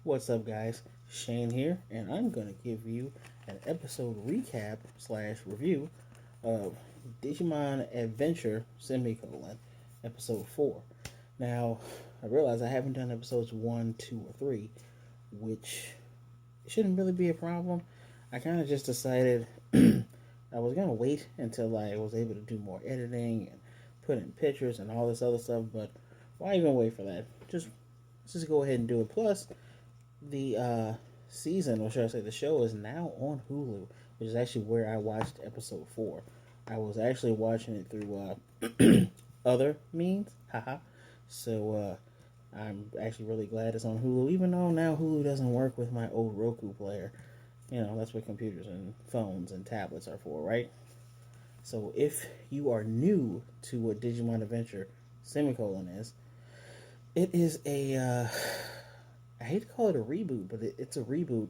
What's up, guys? Shane here, and I'm going to give you an episode recap slash review of Digimon Adventure episode 4. Now, I realize I haven't done episodes 1, 2, or 3, which shouldn't really be a problem. I kind of just decided I was going to wait until I was able to do more editing and put in pictures and all this other stuff, but why even wait for that? Just go ahead and do it. Plus, the season, or should I say the show, is now on Hulu, which is actually where I watched episode 4. I was actually watching it through other means, haha. So I'm actually really glad it's on Hulu, even though now Hulu doesn't work with my old Roku player. You know, that's what computers and phones and tablets are for, right? So if you are new to what Digimon Adventure semicolon is, it is a I hate to call it a reboot, but it's a reboot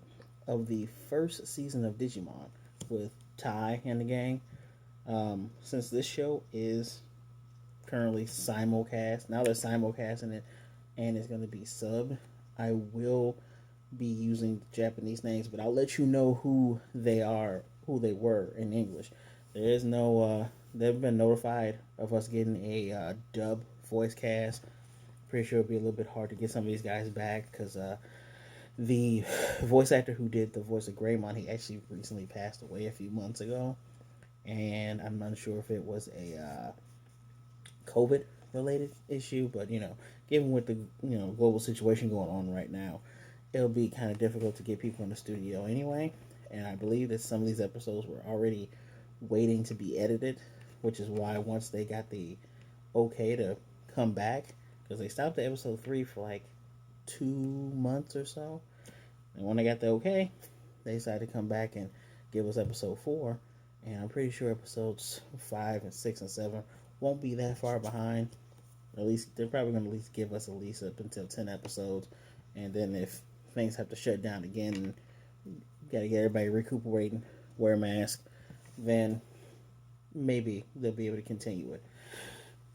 of the first season of Digimon with Tai and the gang. Since this show is currently simulcast, now they're simulcasting it and it's going to be subbed, I will be using Japanese names, but I'll let you know who they are, who they were in English. There is no, they've been notified of us getting a dub voice cast. Pretty sure it'll be a little bit hard to get some of these guys back because the voice actor who did the voice of Greymon, he actually recently passed away a few months ago, and I'm not sure if it was a COVID related issue, but given with the global situation going on right now, it'll be kind of difficult to get people in the studio anyway. And I believe that some of these episodes were already waiting to be edited, which is why once they got the okay to come back, because they stopped at episode 3 for like 2 months or so, and when they got the okay, they decided to come back and give us episode 4. And I'm pretty sure episodes 5 and 6 and 7 won't be that far behind. At least they're probably going to at least give us at least up until 10 episodes, and then if things have to shut down again and got to get everybody recuperating, wear a mask, then maybe they'll be able to continue it.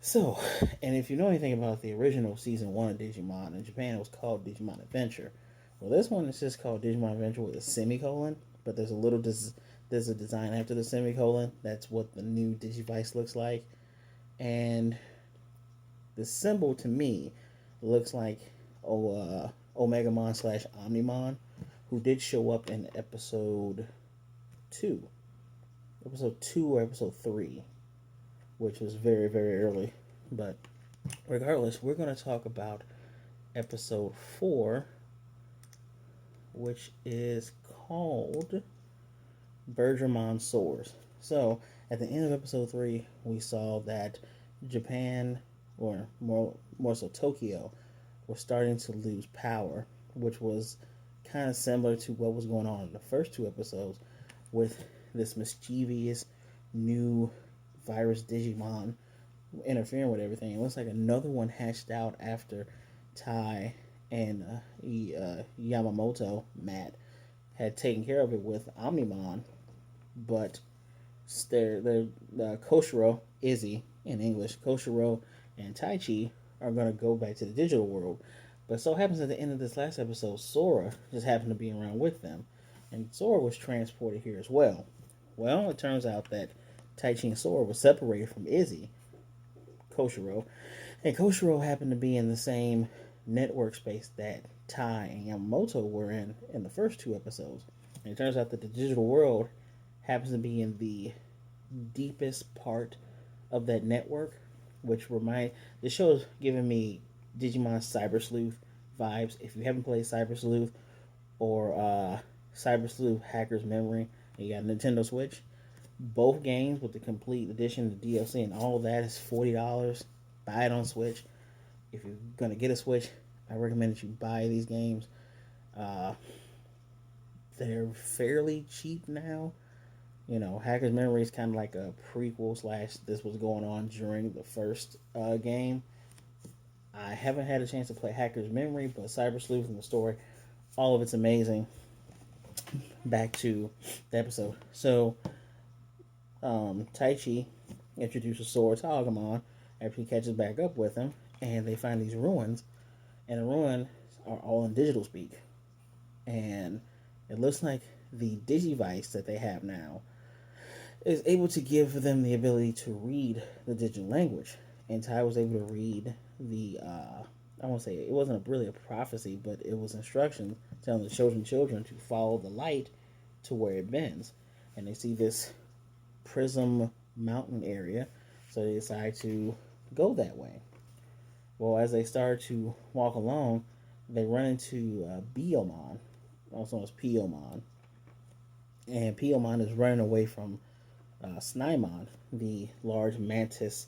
So, and if you know anything about the original season 1 of Digimon, in Japan it was called Digimon Adventure. Well, this one is just called Digimon Adventure with a semicolon, but there's a design after the semicolon. That's what the new Digivice looks like. And the symbol to me looks like Omegamon slash Omnimon, who did show up in episode 2. Episode 2 or episode 3, which was very, very early. But regardless, we're going to talk about episode 4, which is called Birdramon Soars. So, at the end of episode 3, we saw that Japan, or more so Tokyo, was starting to lose power, which was kind of similar to what was going on in the first 2 episodes with this mischievous new virus Digimon interfering with everything. It looks like another one hatched out after Tai and Yamamoto, Matt, had taken care of it with Omnimon, but the Koshiro, Izzy in English, Koshiro and Taichi are going to go back to the digital world. But so happens at the end of this last episode, Sora just happened to be around with them, and Sora was transported here as well. Well, it turns out that Taichi and Sora were separated from Izzy, Koshiro, and Koshiro happened to be in the same network space that Tai and Yamamoto were in the first 2 episodes. And it turns out that the digital world happens to be in the deepest part of that network, which the show is giving me Digimon Cyber Sleuth vibes. If you haven't played Cyber Sleuth or Cyber Sleuth Hacker's Memory, and you got Nintendo Switch, both games with the complete edition, the DLC, and all of that is $40. Buy it on Switch. If you're gonna get a Switch, I recommend that you buy these games. They're fairly cheap now. Hacker's Memory is kind of like a prequel slash this was going on during the first game. I haven't had a chance to play Hacker's Memory, but Cyber Sleuth and the story, all of it's amazing. Back to the episode. So, Taichi introduces Soars to Agumon after he catches back up with him, and they find these ruins, and the ruins are all in digital speak. and it looks like the Digivice that they have now is able to give them the ability to read the digital language. And Tai was able to read the I won't say it wasn't really a prophecy, but it was instructions telling the children to follow the light to where it bends. And they see this prism mountain area, so they decide to go that way. Well, as they start to walk along, they run into Biomon, also known as Piomon. And Piomon is running away from Snymon, the large mantis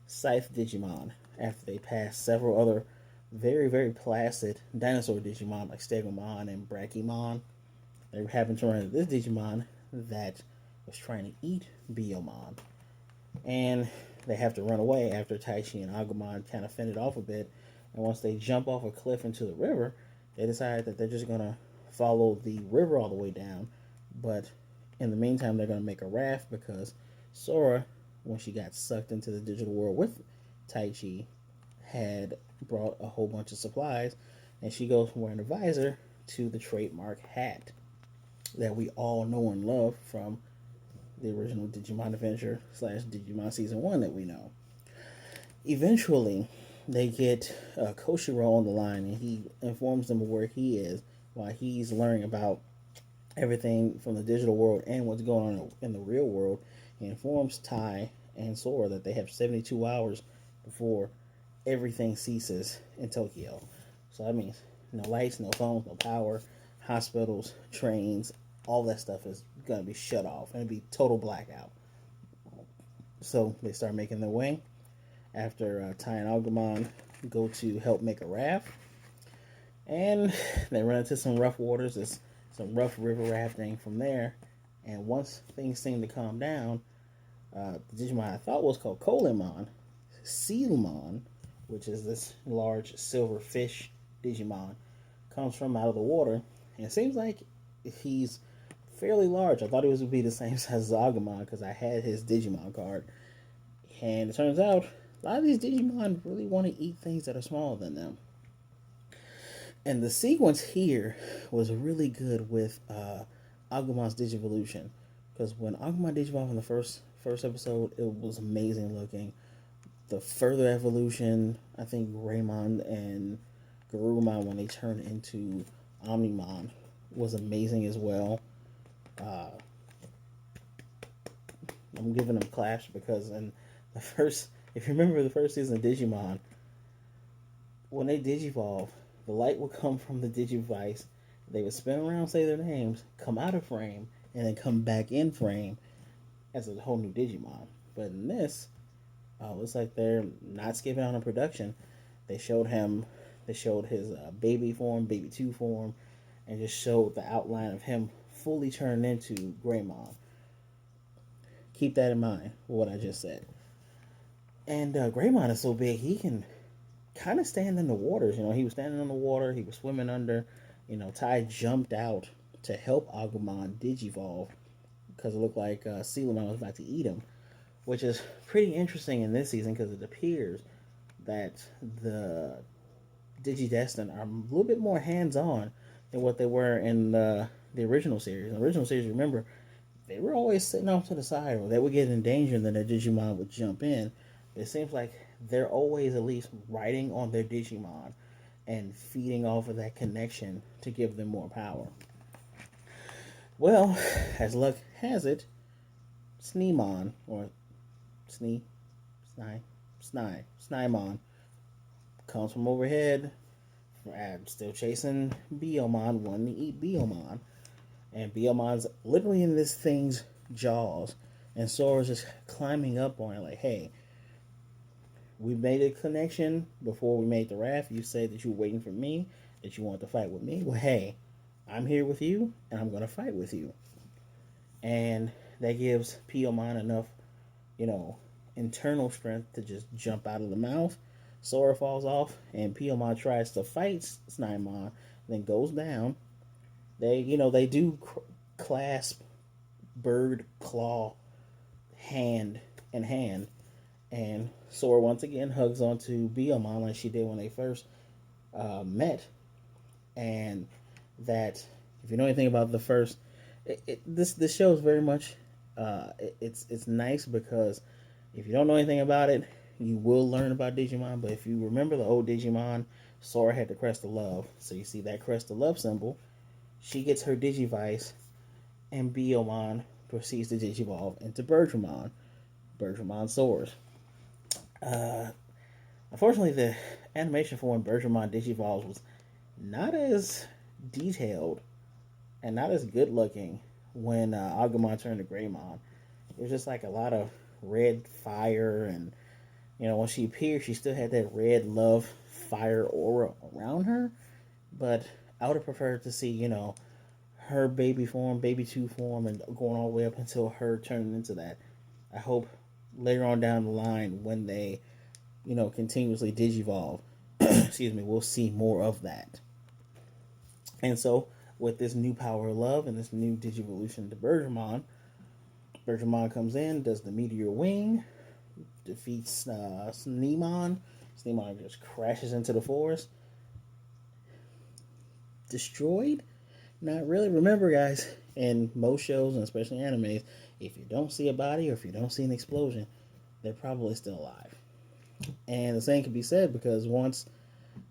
scythe Digimon, after they pass several other very, very placid dinosaur Digimon like Stegomon and Brachymon. They happen to run into this Digimon that was trying to eat Biomon. And they have to run away after Taichi and Agumon kind of fend it off a bit. And once they jump off a cliff into the river, they decide that they're just going to follow the river all the way down. But in the meantime, they're going to make a raft because Sora, when she got sucked into the digital world with Taichi, had brought a whole bunch of supplies. And she goes from wearing a visor to the trademark hat that we all know and love from the original Digimon Adventure / Digimon Season 1 that we know. Eventually, they get Koshiro on the line, and he informs them of where he is while he's learning about everything from the digital world and what's going on in the real world. He informs Tai and Sora that they have 72 hours before everything ceases in Tokyo. So that means no lights, no phones, no power, hospitals, trains, all that stuff is going to be shut off and it'll be total blackout. So they start making their way after Tai and Agumon go to help make a raft, and they run into some rough waters. There's some rough river rafting from there, and once things seem to calm down, the Digimon I thought was called Colemon, Sealmon, which is this large silver fish Digimon, comes from out of the water, and it seems like he's fairly large. I thought he was going to be the same size as Agumon because I had his Digimon card. And it turns out a lot of these Digimon really want to eat things that are smaller than them. And the sequence here was really good with Agumon's Digivolution. Because when Agumon digivolved in the first episode, it was amazing looking. The further evolution, I think Greymon and Garurumon, when they turned into Omnimon, was amazing as well. I'm giving them claps because in the first, if you remember the first season of Digimon, when they digivolve, the light would come from the Digivice. They would spin around, say their names, come out of frame, and then come back in frame as a whole new Digimon. But in this, it's like they're not skipping out on production. They showed his baby form, baby 2 form, and just showed the outline of him fully turned into Greymon. Keep that in mind, what I just said. And Greymon is so big, he can kind of stand in the waters. You know, he was standing in the water, he was swimming under. You know, Tai jumped out to help Agumon digivolve because it looked like Sealamon was about to eat him, which is pretty interesting in this season because it appears that the Digidestined are a little bit more hands-on than what they were in the original series. In the original series, remember, they were always sitting off to the side, or they would get in danger and then their Digimon would jump in. It seems like they're always at least riding on their Digimon and feeding off of that connection to give them more power. Well, as luck has it, Snymon, or Snymon, comes from overhead. I'm still chasing Biomon, wanting to eat Biomon. And Biomon's literally in this thing's jaws. And Sora's just climbing up on it like, hey, we made a connection before we made the raft. You said that you were waiting for me, that you wanted to fight with me. Well, hey, I'm here with you, and I'm going to fight with you. And that gives Biomon enough, internal strength to just jump out of the mouth. Sora falls off, and Biomon tries to fight Snymon, then goes down. They do clasp bird claw hand in hand, and Sora once again hugs onto Biomon like she did when they first met, and that If you know anything about the first, this show is very much, it's nice because if you don't know anything about it, you will learn about Digimon. But if you remember the old Digimon, Sora had the crest of love. So you see that crest of love symbol. She gets her Digivice, and Biyomon proceeds to Digivolve into Birdramon. Birdramon Soars. Uh, Unfortunately, the animation for when Birdramon Digivolves was not as detailed and not as good looking when Agumon turned to Greymon. It was just like a lot of red fire, and when she appeared, she still had that red love fire aura around her. But I would have preferred to see, her baby form, baby two form, and going all the way up until her turning into that. I hope later on down the line when they, continuously digivolve, excuse me, we'll see more of that. And so, with this new power of love and this new digivolution to Birdramon, Birdramon comes in, does the meteor wing, defeats Sneemon. Sneemon just crashes into the forest. Destroyed? Not really. Remember, guys, in most shows, and especially animes, if you don't see a body or if you don't see an explosion, they're probably still alive. And the same can be said because once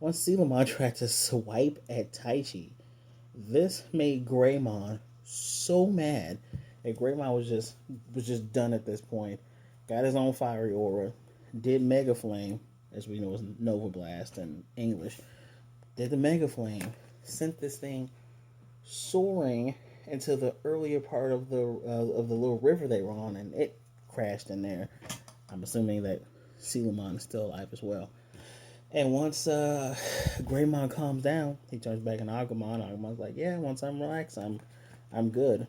Sealamon tried to swipe at Taichi, this made Greymon so mad that Greymon was just done at this point. Got his own fiery aura, did Mega Flame, as we know as Nova Blast in English, did the Mega Flame, sent this thing soaring into the earlier part of the little river they were on, and it crashed in there. I'm assuming that Sealamon is still alive as well. And once Greymon calms down, he turns back into Agumon. Agumon's like, yeah, once I'm relaxed, I'm good.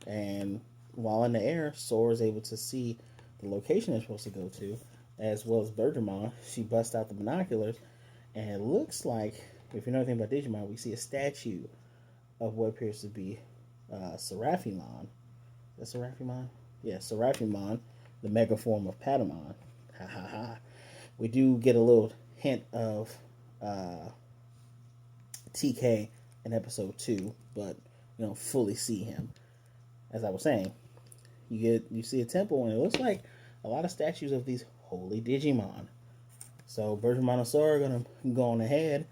And while in the air, Sora is able to see the location they're supposed to go to, as well as Birdramon. She busts out the binoculars, and it looks like, if you know anything about Digimon, we see a statue of what appears to be Seraphimon. Is that Seraphimon? Yeah, Seraphimon, the mega form of Patamon. Ha ha ha. We do get a little hint of TK in episode 2, but you don't fully see him. As I was saying, you see a temple, and it looks like a lot of statues of these holy Digimon. So Birdramon and Sora are gonna go on ahead,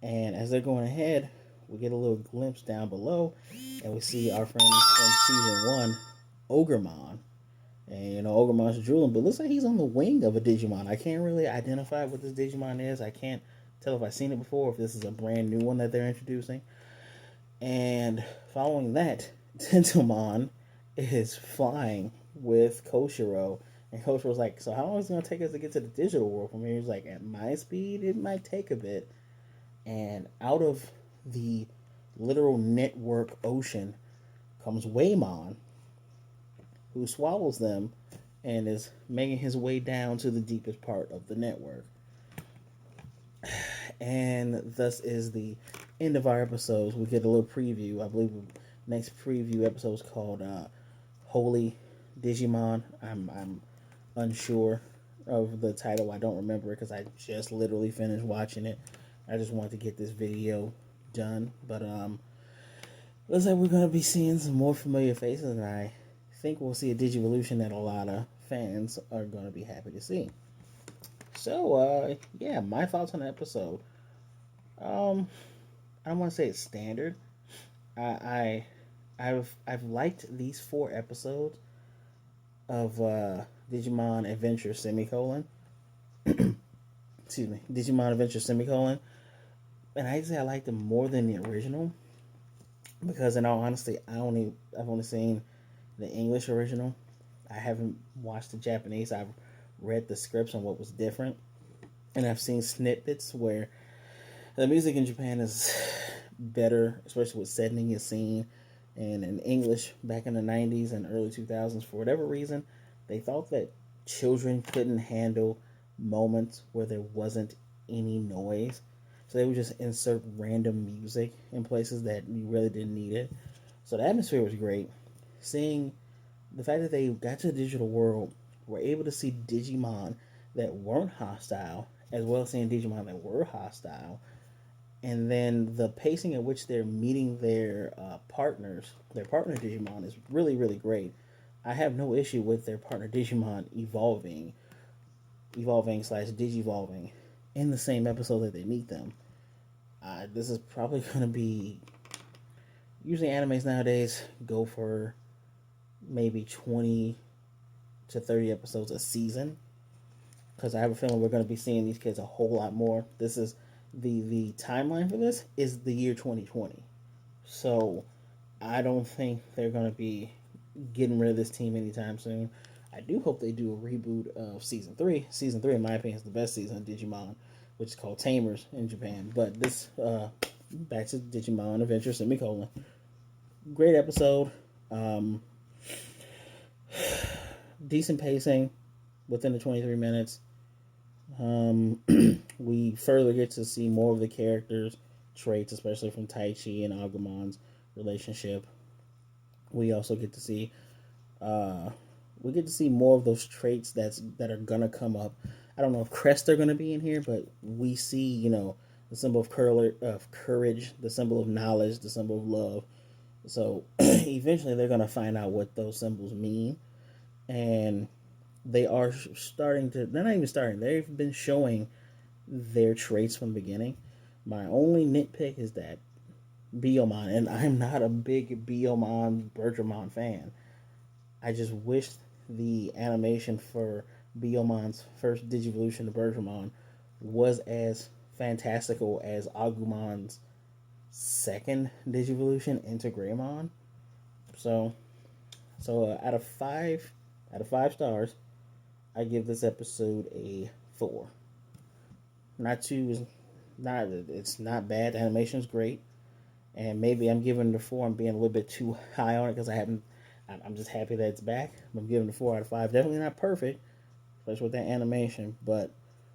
and as they're going ahead, we get a little glimpse down below, and we see our friend from season 1, Ogremon. And Ogremon's drooling, but it looks like he's on the wing of a Digimon. I can't really identify what this Digimon is. I can't tell if I've seen it before, or if this is a brand new one that they're introducing. And following that, Tentomon is flying with Koshiro. And Koshiro's like, so how long is it going to take us to get to the digital world from here? He's like, at my speed, it might take a bit. And out of the literal network ocean comes Waymon, who swallows them and is making his way down to the deepest part of the network. And thus is the end of our episodes. We get a little preview. I believe the next preview episode is called Holy Digimon. I'm unsure of the title. I don't remember it because I just literally finished watching it. I just wanted to get this video done. But looks like we're going to be seeing some more familiar faces, and I think we'll see a Digivolution that a lot of fans are going to be happy to see. So, yeah, my thoughts on the episode. I don't want to say it's standard. I've liked these 4 episodes of Digimon Adventure semicolon. Excuse me, Digimon Adventure semicolon. And I'd say I liked them more than the original because, in all honesty, I've only seen the English original. I haven't watched the Japanese. I've read the scripts on what was different, and I've seen snippets where the music in Japan is better, especially with setting a scene. And in English, back in the 90s and early 2000s, for whatever reason, they thought that children couldn't handle moments where there wasn't any noise. So they would just insert random music in places that you really didn't need it. So the atmosphere was great. Seeing the fact that they got to the digital world, were able to see Digimon that weren't hostile, as well as seeing Digimon that were hostile, and then the pacing at which they're meeting their their partner Digimon, is really really great. I have no issue with their partner Digimon evolving slash digivolving in the same episode that they meet them. This is probably going to be, usually animes nowadays go for maybe 20 to 30 episodes a season, because I have a feeling we're going to be seeing these kids a whole lot more. This is the timeline for this is the year 2020. So I don't think they're going to be getting rid of this team anytime soon. I do hope they do a reboot of season 3. Season 3, in my opinion, is the best season of Digimon, which is called Tamers in Japan. But this, back to Digimon Adventure semicolon. Great episode. Decent pacing within the 23 minutes. We further get to see more of the characters' traits, especially from Taichi and Agumon's relationship. We also get to see more of those traits that are gonna come up. I don't know if crests are gonna be in here, but we see, the symbol of courage, the symbol of knowledge, the symbol of love. So eventually they're gonna find out what those symbols mean, and they are starting to. They're not even starting. They've been showing their traits from the beginning. My only nitpick is that Biomon, and I'm not a big Birdramon fan. I just wish the animation for Biomon's first Digivolution to Birdramon was as fantastical as Agumon's second Digivolution into Greymon. So, out of five stars, I give this episode a 4. Not too, not it's not bad. The animation's great, and maybe I'm giving it a 4. I'm being a little bit too high on it because I haven't. I'm just happy that it's back. I'm giving it a 4 out of 5. Definitely not perfect, especially with that animation, but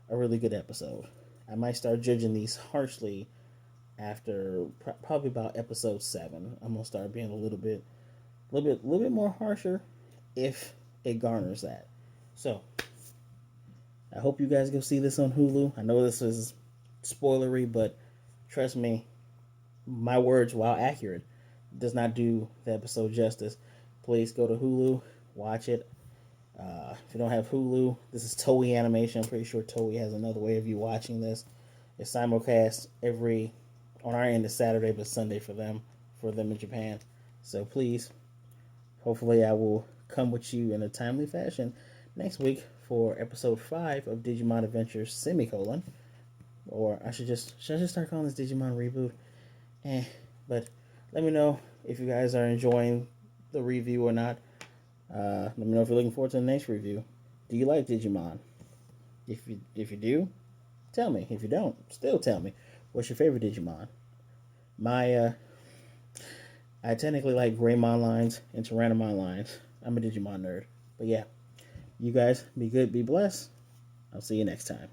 a really good episode. I might start judging these harshly after probably about episode 7. I'm gonna start being a little bit more harsher if it garners that. So I hope you guys go see this on Hulu. I know this is spoilery, but trust me, my words, while accurate, does not do the episode justice. Please go to Hulu, watch it. If you don't have Hulu, this is Toei Animation. I'm pretty sure Toei has another way of you watching this. It's simulcast on our end is Saturday, but Sunday for them in Japan. So please, hopefully I will come with you in a timely fashion next week for episode 5 of Digimon Adventure semicolon. Or should I just start calling this Digimon reboot? But let me know if you guys are enjoying the review or not. Let me know if you're looking forward to the next review. Do you like Digimon? If you do, tell me. If you don't, still tell me. What's your favorite Digimon? I technically like Greymon lines and Tyrannomon lines. I'm a Digimon nerd. But yeah, you guys be good, be blessed. I'll see you next time.